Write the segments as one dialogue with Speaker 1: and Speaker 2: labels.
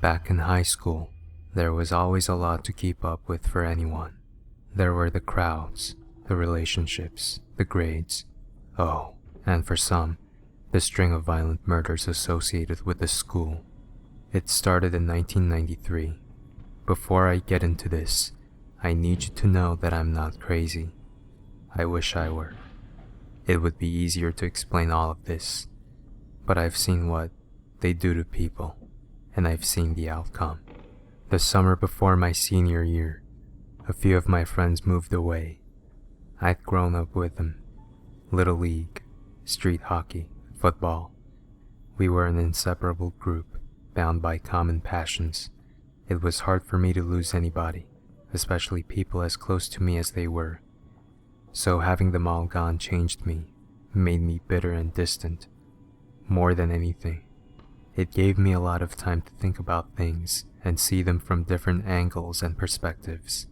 Speaker 1: Back in high school, there was always a lot to keep up with for anyone. There were the crowds, the relationships, the grades, and for some, the string of violent murders associated with the school. It started in 1993. Before I get into this, I need you to know that I'm not crazy. I wish I were. It would be easier to explain all of this, but I've seen what they do to people, and I've seen the outcome. The summer before my senior year, a few of my friends moved away. I'd grown up with them. Little league, street hockey, football. We were an inseparable group, bound by common passions. It was hard for me to lose anybody, especially people as close to me as they were. So having them all gone changed me, made me bitter and distant. More than anything, it gave me a lot of time to think about things and see them from different angles and perspectives.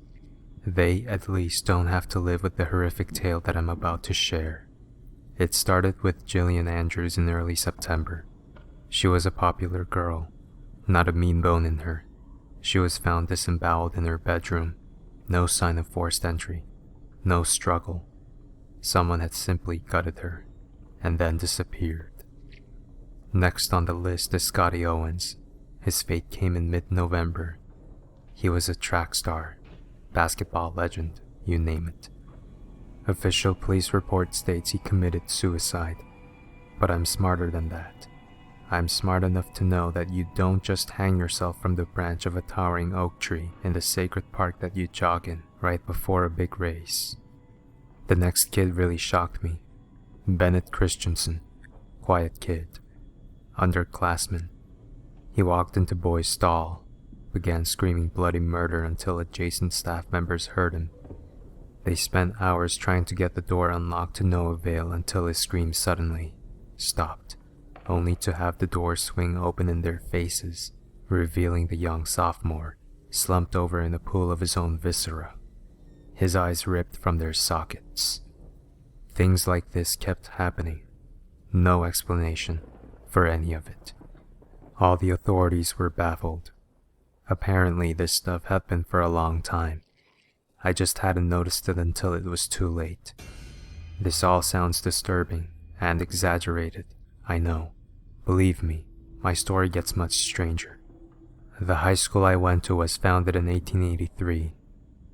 Speaker 1: They, at least, don't have to live with the horrific tale that I'm about to share. It started with Jillian Andrews in early September. She was a popular girl, not a mean bone in her. She was found disemboweled in her bedroom. No sign of forced entry. No struggle. Someone had simply gutted her, and then disappeared. Next on the list is Scotty Owens. His fate came in mid-November. He was a track star, basketball legend, you name it. Official police report states he committed suicide, but I'm smarter than that. I'm smart enough to know that you don't just hang yourself from the branch of a towering oak tree in the sacred park that you jog in right before a big race. The next kid really shocked me. Bennett Christensen, quiet kid, underclassman. He walked into boys' stall, began screaming bloody murder until adjacent staff members heard him. They spent hours trying to get the door unlocked to no avail until his scream suddenly stopped, only to have the door swing open in their faces, revealing the young sophomore, slumped over in a pool of his own viscera, his eyes ripped from their sockets. Things like this kept happening. No explanation for any of it. All the authorities were baffled. Apparently this stuff happened for a long time. I just hadn't noticed it until it was too late. This all sounds disturbing and exaggerated, I know. Believe me, my story gets much stranger. The high school I went to was founded in 1883,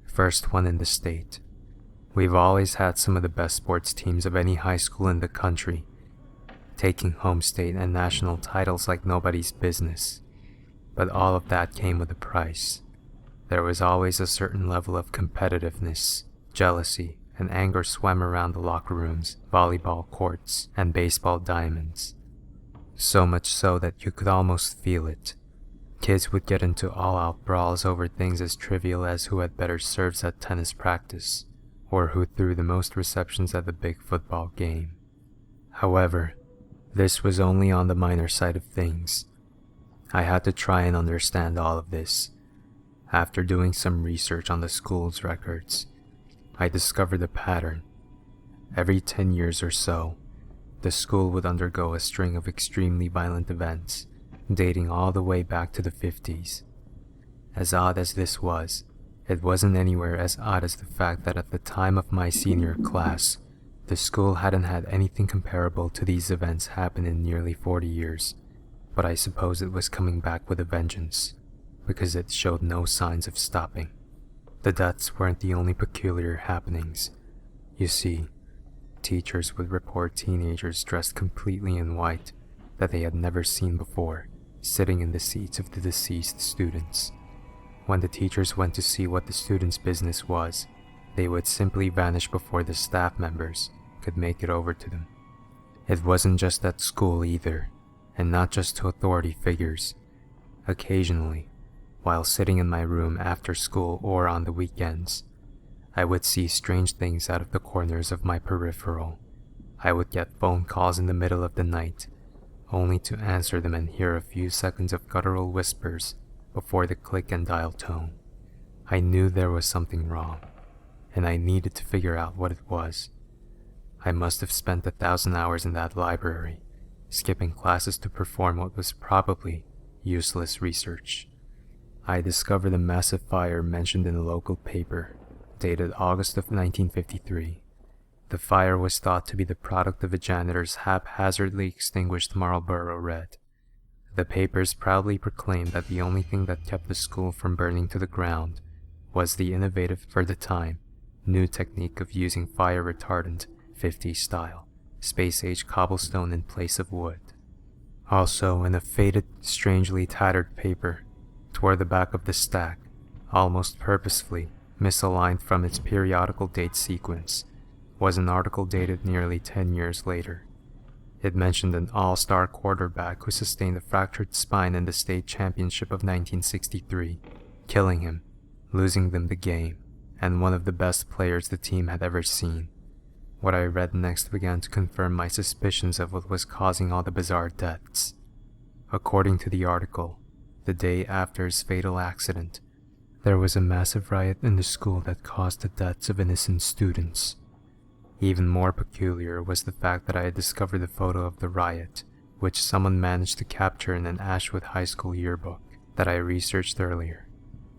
Speaker 1: first one in the state. We've always had some of the best sports teams of any high school in the country, taking home state and national titles like nobody's business. But all of that came with a price. There was always a certain level of competitiveness, jealousy, and anger swam around the locker rooms, volleyball courts, and baseball diamonds. So much so that you could almost feel it. Kids would get into all-out brawls over things as trivial as who had better serves at tennis practice, or who threw the most receptions at the big football game. However, this was only on the minor side of things. I had to try and understand all of this. After doing some research on the school's records, I discovered a pattern. Every 10 years or so, the school would undergo a string of extremely violent events, dating all the way back to the 50s. As odd as this was, it wasn't anywhere as odd as the fact that at the time of my senior class, the school hadn't had anything comparable to these events happen in nearly 40 years, but I suppose it was coming back with a vengeance, because it showed no signs of stopping. The deaths weren't the only peculiar happenings. You see, teachers would report teenagers dressed completely in white that they had never seen before, sitting in the seats of the deceased students. When the teachers went to see what the students' business was, they would simply vanish before the staff members could make it over to them. It wasn't just at school either, and not just to authority figures. Occasionally, while sitting in my room after school or on the weekends, I would see strange things out of the corners of my peripheral. I would get phone calls in the middle of the night, only to answer them and hear a few seconds of guttural whispers before the click and dial tone. I knew there was something wrong, and I needed to figure out what it was. I must have spent 1,000 hours in that library, skipping classes to perform what was probably useless research. I discovered a massive fire mentioned in a local paper, dated August of 1953. The fire was thought to be the product of a janitor's haphazardly extinguished Marlboro Red. The papers proudly proclaimed that the only thing that kept the school from burning to the ground was the innovative, for the time, new technique of using fire retardant, 50s style, space-age cobblestone in place of wood. Also, in a faded, strangely tattered paper, toward the back of the stack, almost purposefully misaligned from its periodical date sequence, was an article dated nearly 10 years later. It mentioned an all-star quarterback who sustained a fractured spine in the state championship of 1963, killing him, losing them the game, and one of the best players the team had ever seen. What I read next began to confirm my suspicions of what was causing all the bizarre deaths. According to the article, the day after his fatal accident, there was a massive riot in the school that caused the deaths of innocent students. Even more peculiar was the fact that I had discovered a photo of the riot, which someone managed to capture in an Ashwood High School yearbook that I researched earlier.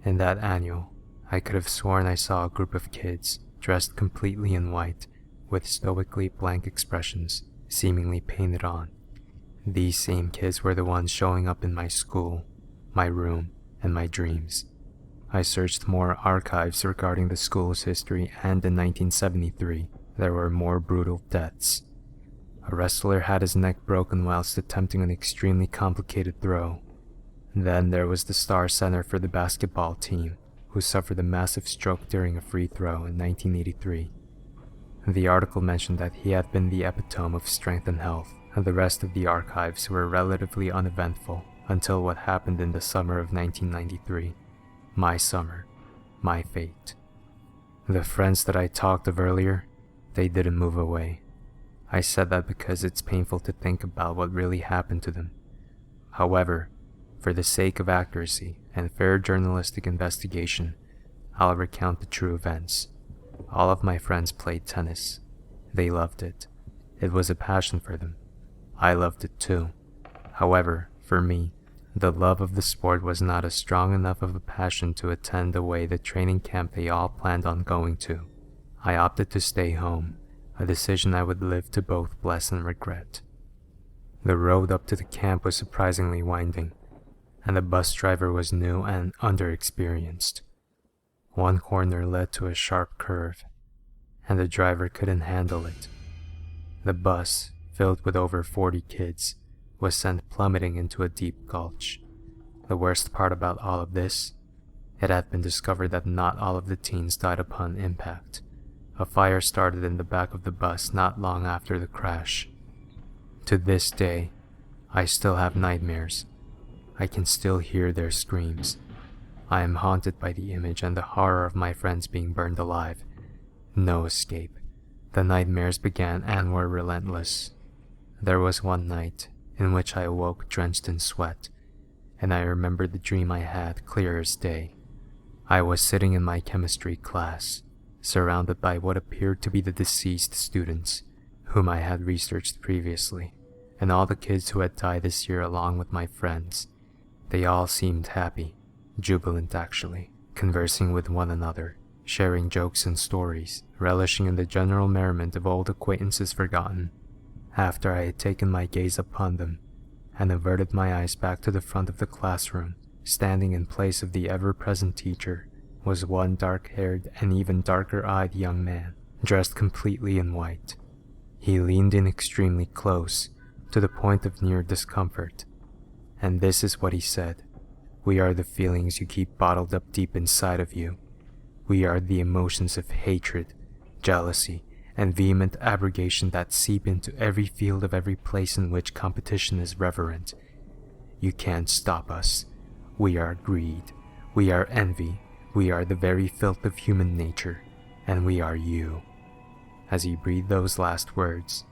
Speaker 1: In that annual, I could have sworn I saw a group of kids dressed completely in white, with stoically blank expressions, seemingly painted on. These same kids were the ones showing up in my school, my room, and my dreams. I searched more archives regarding the school's history, and in 1973, there were more brutal deaths. A wrestler had his neck broken whilst attempting an extremely complicated throw. Then there was the star center for the basketball team, who suffered a massive stroke during a free throw in 1983. The article mentioned that he had been the epitome of strength and health, and the rest of the archives were relatively uneventful until what happened in the summer of 1993. My summer, my fate. The friends that I talked of earlier, they didn't move away. I said that because it's painful to think about what really happened to them. However, for the sake of accuracy and fair journalistic investigation, I'll recount the true events. All of my friends played tennis. They loved it. It was a passion for them. I loved it too. However, for me, the love of the sport was not a strong enough of a passion to attend away the training camp they all planned on going to. I opted to stay home, a decision I would live to both bless and regret. The road up to the camp was surprisingly winding, and the bus driver was new and underexperienced. One corner led to a sharp curve, and the driver couldn't handle it. The bus, filled with over 40 kids, was sent plummeting into a deep gulch. The worst part about all of this, it had been discovered that not all of the teens died upon impact. A fire started in the back of the bus not long after the crash. To this day, I still have nightmares. I can still hear their screams. I am haunted by the image and the horror of my friends being burned alive. No escape. The nightmares began and were relentless. There was one night in which I awoke drenched in sweat, and I remember the dream I had clear as day. I was sitting in my chemistry class, surrounded by what appeared to be the deceased students, whom I had researched previously, and all the kids who had died this year along with my friends. They all seemed happy, jubilant actually, conversing with one another, sharing jokes and stories, relishing in the general merriment of old acquaintances forgotten. After I had taken my gaze upon them, and averted my eyes back to the front of the classroom, standing in place of the ever-present teacher, was one dark-haired and even darker-eyed young man, dressed completely in white. He leaned in extremely close, to the point of near discomfort, and this is what he said. "We are the feelings you keep bottled up deep inside of you. We are the emotions of hatred, jealousy, and vehement abrogation that seep into every field of every place in which competition is reverent. You can't stop us. We are greed. We are envy. We are the very filth of human nature, and we are you." As he breathed those last words,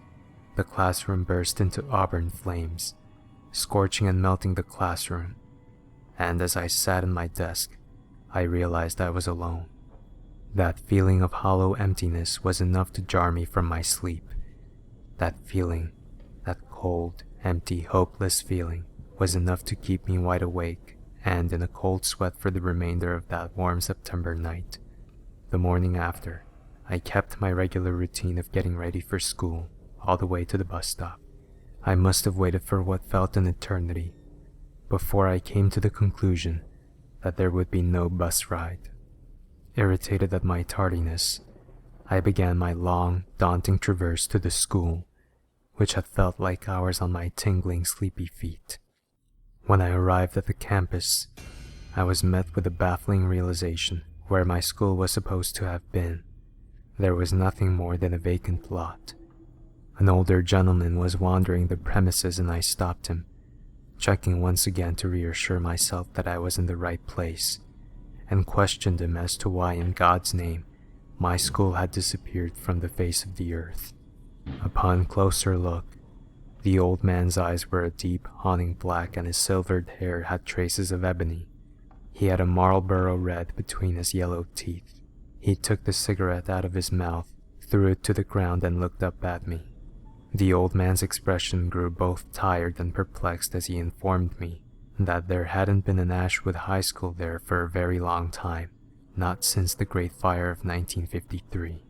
Speaker 1: the classroom burst into auburn flames, scorching and melting the classroom, and as I sat in my desk, I realized I was alone. That feeling of hollow emptiness was enough to jar me from my sleep. That feeling, that cold, empty, hopeless feeling, was enough to keep me wide awake and in a cold sweat for the remainder of that warm September night. The morning after, I kept my regular routine of getting ready for school all the way to the bus stop. I must have waited for what felt an eternity before I came to the conclusion that there would be no bus ride. Irritated at my tardiness, I began my long, daunting traverse to the school, which had felt like hours on my tingling, sleepy feet. When I arrived at the campus, I was met with a baffling realization. Where my school was supposed to have been, there was nothing more than a vacant lot. An older gentleman was wandering the premises and I stopped him, checking once again to reassure myself that I was in the right place, and questioned him as to why in God's name my school had disappeared from the face of the earth. Upon closer look, the old man's eyes were a deep, haunting black and his silvered hair had traces of ebony. He had a Marlboro red between his yellow teeth. He took the cigarette out of his mouth, threw it to the ground and looked up at me. The old man's expression grew both tired and perplexed as he informed me that there hadn't been an Ashwood High School there for a very long time, not since the Great Fire of 1953.